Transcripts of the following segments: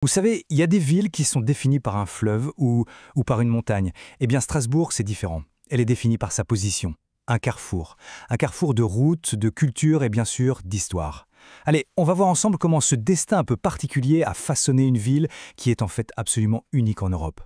Vous savez, il y a des villes qui sont définies par un fleuve ou par une montagne. Eh bien, Strasbourg, c'est différent. Elle est définie par sa position. Un carrefour. Un carrefour de routes, de culture et bien sûr d'histoire. Allez, on va voir ensemble comment ce destin un peu particulier a façonné une ville qui est en fait absolument unique en Europe.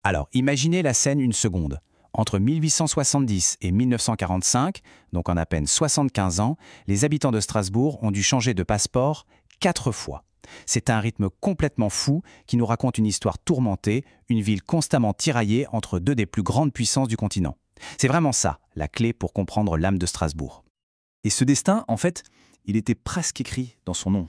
Alors, imaginez la scène une seconde. Entre 1870 et 1945, donc en à peine 75 ans, les habitants de Strasbourg ont dû changer de passeport 4 fois. C'est un rythme complètement fou qui nous raconte une histoire tourmentée, une ville constamment tiraillée entre deux des plus grandes puissances du continent. C'est vraiment ça, la clé pour comprendre l'âme de Strasbourg. Et ce destin, en fait, il était presque écrit dans son nom.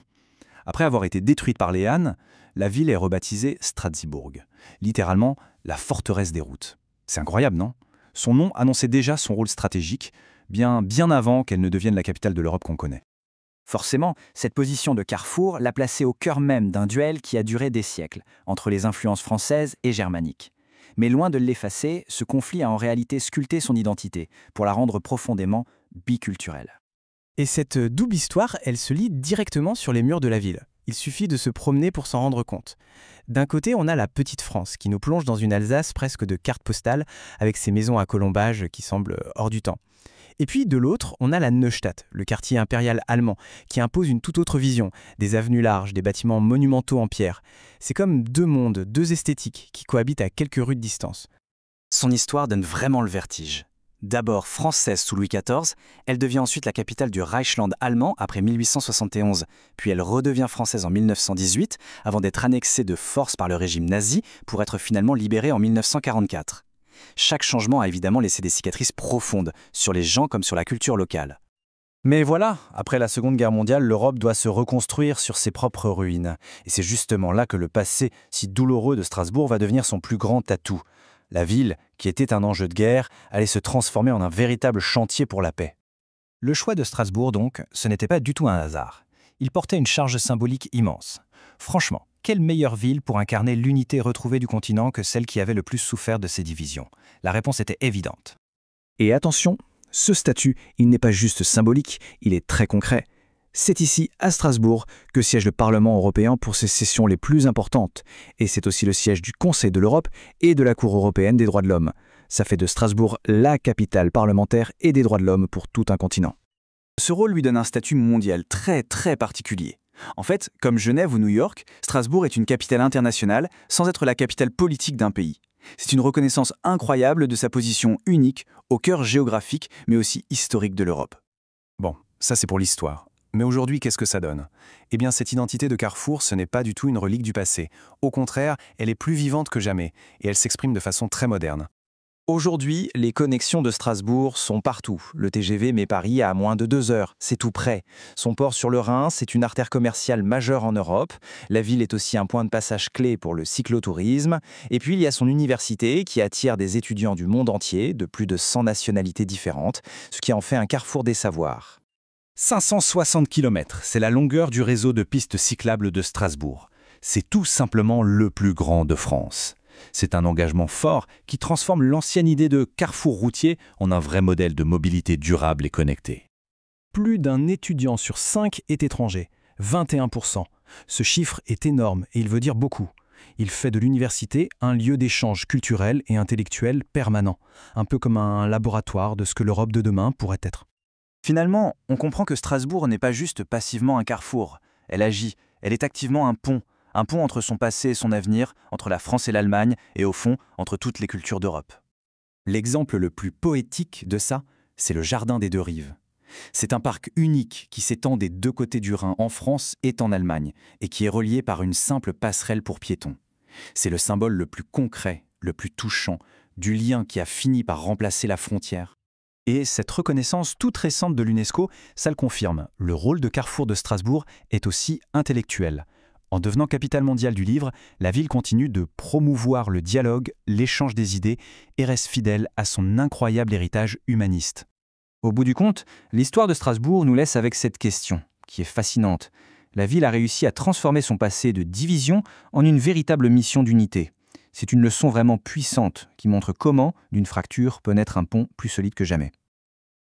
Après avoir été détruite par les Hannes, la ville est rebaptisée Strasbourg, littéralement la forteresse des routes. C'est incroyable, non? Son nom annonçait déjà son rôle stratégique, bien avant qu'elle ne devienne la capitale de l'Europe qu'on connaît. Forcément, cette position de carrefour l'a placée au cœur même d'un duel qui a duré des siècles, entre les influences françaises et germaniques. Mais loin de l'effacer, ce conflit a en réalité sculpté son identité, pour la rendre profondément biculturelle. Et cette double histoire, elle se lit directement sur les murs de la ville. Il suffit de se promener pour s'en rendre compte. D'un côté, on a la petite France, qui nous plonge dans une Alsace presque de carte postale, avec ses maisons à colombages qui semblent hors du temps. Et puis de l'autre, on a la Neustadt, le quartier impérial allemand, qui impose une toute autre vision, des avenues larges, des bâtiments monumentaux en pierre. C'est comme deux mondes, deux esthétiques, qui cohabitent à quelques rues de distance. Son histoire donne vraiment le vertige. D'abord française sous Louis XIV, elle devient ensuite la capitale du Reichsland allemand après 1871, puis elle redevient française en 1918, avant d'être annexée de force par le régime nazi pour être finalement libérée en 1944. Chaque changement a évidemment laissé des cicatrices profondes, sur les gens comme sur la culture locale. Mais voilà, après la Seconde Guerre mondiale, l'Europe doit se reconstruire sur ses propres ruines. Et c'est justement là que le passé si douloureux de Strasbourg va devenir son plus grand atout. La ville, qui était un enjeu de guerre, allait se transformer en un véritable chantier pour la paix. Le choix de Strasbourg, donc, ce n'était pas du tout un hasard. Il portait une charge symbolique immense. Franchement, quelle meilleure ville pour incarner l'unité retrouvée du continent que celle qui avait le plus souffert de ces divisions? La réponse était évidente. Et attention, ce statut, il n'est pas juste symbolique, il est très concret. C'est ici, à Strasbourg, que siège le Parlement européen pour ses sessions les plus importantes. Et c'est aussi le siège du Conseil de l'Europe et de la Cour européenne des droits de l'homme. Ça fait de Strasbourg la capitale parlementaire et des droits de l'homme pour tout un continent. Ce rôle lui donne un statut mondial très particulier. En fait, comme Genève ou New York, Strasbourg est une capitale internationale sans être la capitale politique d'un pays. C'est une reconnaissance incroyable de sa position unique au cœur géographique mais aussi historique de l'Europe. Bon, ça c'est pour l'histoire. Mais aujourd'hui, qu'est-ce que ça donne? Eh bien, cette identité de carrefour, ce n'est pas du tout une relique du passé. Au contraire, elle est plus vivante que jamais, et elle s'exprime de façon très moderne. Aujourd'hui, les connexions de Strasbourg sont partout. Le TGV met Paris à moins de 2 heures, c'est tout près. Son port sur le Rhin, c'est une artère commerciale majeure en Europe. La ville est aussi un point de passage clé pour le cyclotourisme. Et puis il y a son université qui attire des étudiants du monde entier, de plus de 100 nationalités différentes, ce qui en fait un carrefour des savoirs. 560 km, c'est la longueur du réseau de pistes cyclables de Strasbourg. C'est tout simplement le plus grand de France. C'est un engagement fort qui transforme l'ancienne idée de carrefour routier en un vrai modèle de mobilité durable et connectée. Plus d'un étudiant sur 5 est étranger, 21%. Ce chiffre est énorme et il veut dire beaucoup. Il fait de l'université un lieu d'échange culturel et intellectuel permanent, un peu comme un laboratoire de ce que l'Europe de demain pourrait être. Finalement, on comprend que Strasbourg n'est pas juste passivement un carrefour. Elle agit, elle est activement un pont entre son passé et son avenir, entre la France et l'Allemagne, et au fond, entre toutes les cultures d'Europe. L'exemple le plus poétique de ça, c'est le Jardin des Deux Rives. C'est un parc unique qui s'étend des deux côtés du Rhin en France et en Allemagne, et qui est relié par une simple passerelle pour piétons. C'est le symbole le plus concret, le plus touchant, du lien qui a fini par remplacer la frontière. Et cette reconnaissance toute récente de l'UNESCO, ça le confirme. Le rôle de carrefour de Strasbourg est aussi intellectuel. En devenant capitale mondiale du livre, la ville continue de promouvoir le dialogue, l'échange des idées et reste fidèle à son incroyable héritage humaniste. Au bout du compte, l'histoire de Strasbourg nous laisse avec cette question, qui est fascinante. La ville a réussi à transformer son passé de division en une véritable mission d'unité. C'est une leçon vraiment puissante qui montre comment, d'une fracture, peut naître un pont plus solide que jamais.